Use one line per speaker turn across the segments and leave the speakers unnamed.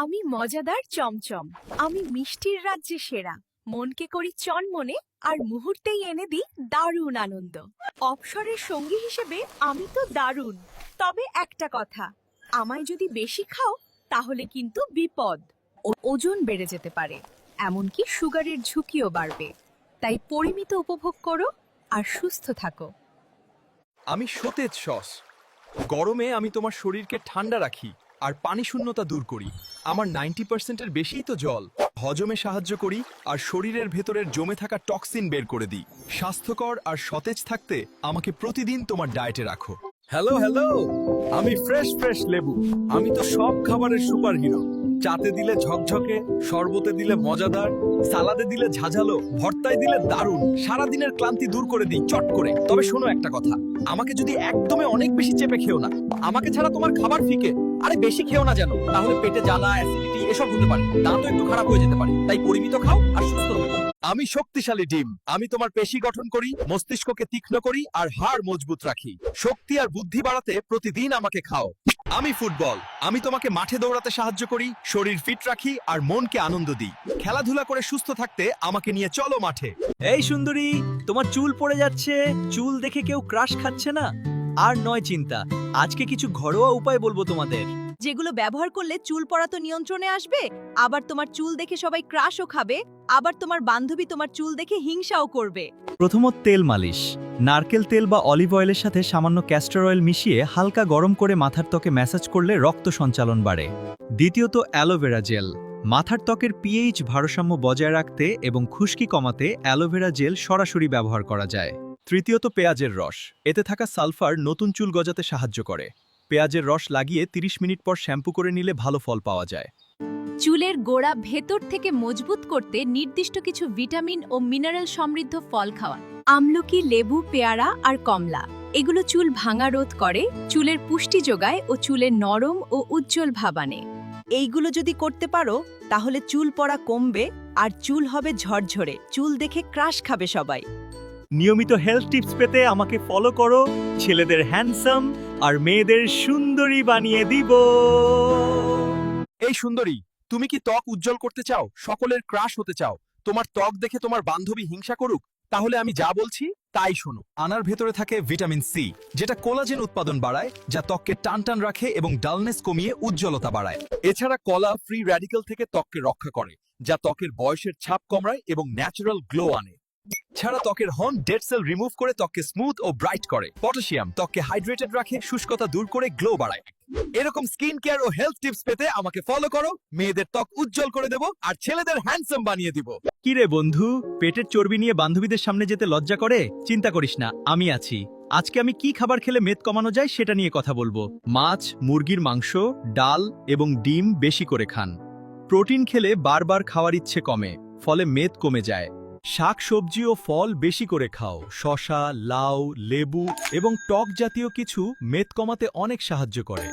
আমি মজাদার চমচম। আমি মিষ্টির রাজ্যে সেরা। মনকে করি চনমনে আর মুহূর্তেই এনে দিই দারুণ আনন্দ। অবসরের সঙ্গী হিসেবে আমি তো দারুণ। তবে একটা কথা, আমায় যদি বেশি খাও তাহলে কিন্তু বিপদ। ওজন বেড়ে যেতে পারে, এমনকি সুগারের ঝুঁকিও বাড়বে। তাই পরিমিত উপভোগ করো আর সুস্থ থাকো।
আমি সতেজ সস। গরমে আমি তোমার শরীরকে ঠান্ডা রাখি আর পানি শূন্যতা দূর করি। আমার 90%-এর বেশিই তো জল। হজমে সাহায্য করি আর শরীরের ভেতরের জমে থাকা টক্সিন বের করে দিই। স্বাস্থ্যকর আর সতেজ থাকতে আমাকে প্রতিদিন তোমার ডায়েটে রাখো। হ্যালো হ্যালো, আমি ফ্রেশ লেবু। আমি তো সব খাবারের সুপারহিরো। চাতে দিলে ঝকঝকে, শরবতে দিলে মজাদার, সালাদে দিলে ঝাঝালো, ভর্তায় দিলে দারুণ। সারাদিনের ক্লান্তি দূর করে দিই চট করে। তবে শোনো একটা কথা, আমাকে যদি একদমে অনেক বেশি চেপে খেও না। আমাকে ছাড়া তোমার খাবার ফিকে। আরে বেশি খেও না যেন, তাহলে পেটে জ্বালা, অ্যাসিডিটি এসব হতে পারে। দাঁতও একটু খারাপ হয়ে যেতে পারে। তাই পরিমিত খাও আর সুস্থ থাকো। আমি শক্তিশালী ডিম। আমি তোমার পেশি গঠন করি, মস্তিষ্ককে তীক্ষ্ণ করি আর হাড় মজবুত রাখি। শক্তি আর বুদ্ধি বাড়াতে প্রতিদিন আমাকে খাও। আমি ফুটবল। আমি তোমাকে মাঠে দৌড়াতে সাহায্য করি, শরীর ফিট রাখি আর মনকে আনন্দ দিই। খেলাধুলা করে সুস্থ থাকতে আমাকে নিয়ে চলো মাঠে।
এই সুন্দরী, তোমার চুল পড়ে যাচ্ছে। চুল দেখে কেউ ক্রাশ খাচ্ছে না। আর নয় চিন্তা, আজকে কিছু ঘরোয়া উপায় বলবো তোমাদের,
যেগুলো ব্যবহার করলে চুল পড়া তো নিয়ন্ত্রণে আসবে, আবার তোমার চুল দেখে সবাই ক্রাশও খাবে, আবার তোমার বান্ধবী তোমার চুল দেখে হিংসাও করবে।
প্রথমত তেল মালিশ। নারকেল তেল বা অলিভ অয়েলের সাথে সামান্য ক্যাস্টর অয়েল মিশিয়ে হালকা গরম করে মাথার ত্বকে ম্যাসাজ করলে রক্ত সঞ্চালন বাড়ে। দ্বিতীয়ত অ্যালোভেরা জেল। মাথার ত্বকের পিএইচ ভারসাম্য বজায় রাখতে এবং খুশকি কমাতে অ্যালোভেরা জেল সরাসরি ব্যবহার করা যায়। তৃতীয়ত পেঁয়াজের রস। এতে থাকা সালফার নতুন চুল গজাতে সাহায্য করে। পেঁয়াজের রস লাগিয়ে 30 মিনিট পর শ্যাম্পু করে নিলে ভালো ফল পাওয়া যায়।
চুলের গোড়া ভেতর থেকে মজবুত করতে নির্দিষ্ট কিছু ভিটামিন ও মিনারেল সমৃদ্ধ ফল খাওয়া। আমলকি, লেবু, পেয়ারা আর কমলা এগুলো চুল ভাঙা রোধ করে, চুলের পুষ্টি যোগায় ও চুলের নরম ও উজ্জ্বল ভাব আনে। এইগুলো যদি করতে পারো তাহলে চুল পড়া কমবে আর চুল হবে ঝরঝরে। চুল দেখে ক্রাশ খাবে সবাই।
নিয়মিত হেলথ টিপস পেতে আমাকে ফলো করো। ছেলেদের হ্যান্ডসাম আর মেয়েদের সুন্দরী বানিয়ে দিব।
এই সুন্দরী, তুমি কি ত্বক উজ্জ্বল করতে চাও, সকলের ক্রাশ হতে চাও, তোমার ত্বক দেখে তোমার বান্ধবী হিংসা করুক? তাহলে আমি যা বলছি তাই শোনো। আনার ভেতরে থাকে ভিটামিন সি, যেটা কোলাজেন উৎপাদন বাড়ায়, যা ত্বককে টানটান রাখে এবং ডালনেস কমিয়ে উজ্জ্বলতা বাড়ায়। এছাড়া কলা ফ্রি র্যাডিক্যাল থেকে ত্বককে রক্ষা করে, যা ত্বকের বয়সের ছাপ কমায় এবং ন্যাচারাল গ্লো আনে। ছাড়া ত্বকের হর্ন ডেড সেল রিমুভ করে ত্বককে স্মুথ ও ব্রাইট করে। পটাশিয়াম ত্বককে হাইড্রেটেড রাখে, শুষ্কতা দূর করে গ্লো বাড়ায়। এরকম স্কিন কেয়ার ও হেলথ টিপস পেতে আমাকে ফলো করো। মেয়েদের ত্বক উজ্জ্বল করে দেব আর ছেলেদের হ্যান্ডসাম বানিয়ে দিব।
কিরে বন্ধু, পেটের চর্বি নিয়ে বান্ধবীদের সামনে যেতে লজ্জা করে? চিন্তা করিস না, আমি আছি। আজকে আমি কি খাবার খেলে মেদ কমানো যায় সেটা নিয়ে কথা বলবো। মাছ, মুরগির মাংস, ডাল এবং ডিম বেশি করে খান। প্রোটিন খেলে বারবার খাওয়ার ইচ্ছে কমে, ফলে মেদ কমে যায়। শাক সবজি ও ফল বেশি করে খাও। শসা, লাউ, লেবু এবং টক জাতীয় কিছু মেদ কমাতে অনেক সাহায্য করে।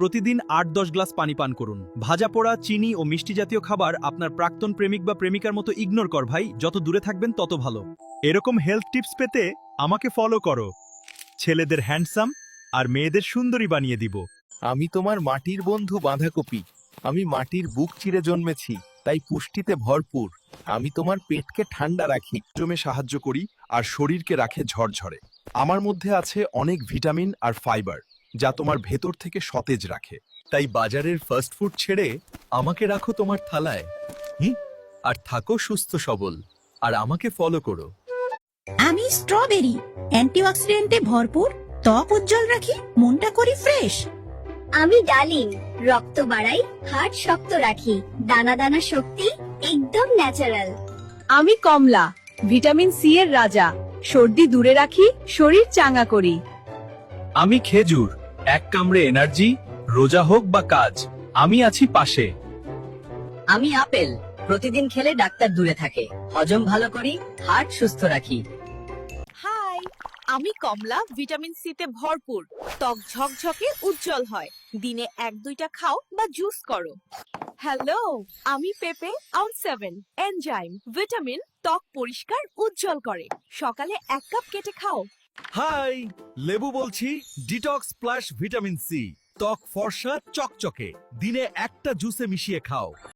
প্রতিদিন 8-10 গ্লাস পানি পান করুন। ভাজা পোড়া, চিনি ও মিষ্টি জাতীয় খাবার আপনার প্রাক্তন প্রেমিক বা প্রেমিকার মতো ইগনোর কর ভাই। যত দূরে থাকবেন তত ভালো। এরকম হেলথ টিপস পেতে আমাকে ফলো করো। ছেলেদের হ্যান্ডসাম আর মেয়েদের সুন্দরী বানিয়ে দিব।
আমি তোমার মাটির বন্ধু বাঁধাকপি। আমি মাটির বুক চিরে জন্মেছি, তাই পুষ্টিতে ভরপুর। আমি তোমার পেটকে ঠান্ডা রাখি,
জমে সাহায্য করি আর শরীরকে রাখে ঝরঝরে। আমার মধ্যে আছে অনেক ভিটামিন আর ফাইবার, যা তোমার ভেতর থেকে সতেজ রাখে। তাই বাজারের ফাস্ট ফুড ছেড়ে আমাকে রাখো তোমার থালায়। আর থাকো সুস্থ সবল আর আমাকে ফলো করো।
আমি স্ট্রবেরি, অ্যান্টিঅক্সিডেন্টে ভরপুর, ত্বক উজ্জ্বল রাখি, মনটা করি ফ্রেশ।
আমি ডালিম, রক্ত বাড়াই, হার্ট শক্ত রাখি, দানা দানা শক্তি, একদম ন্যাচারাল।
আমি কমলা, ভিটামিন সি এর রাজা, সর্দি দূরে রাখি, শরীর চাঙ্গা করি।
আমি খেজুর, এক কামড়ে এনার্জি, রোজা হোক বা কাজ, আমি আছি পাশে।
আমি আপেল, প্রতিদিন খেলে ডাক্তার দূরে থাকে, হজম ভালো করি, হার্ট সুস্থ রাখি।
হাই, আমি কমলা, ভিটামিন সি তে ভরপুর, ত্বক ঝকঝকে উজ্জ্বল হয়। দিনে 1-2টা খাও বা জুস করো। হ্যালো, আমি পেপে আউট 7 এনজাইম, ভিটামিন, ত্বক পরিষ্কার উজ্জ্বল করে। সকালে 1 কাপ কেটে খাও।
হাই, লেবু বলছি, ডিটক্স প্লাস ভিটামিন সি।
ত্বক ফর্সা চকচকে দিনে একটা জুসে মিশিয়ে খাও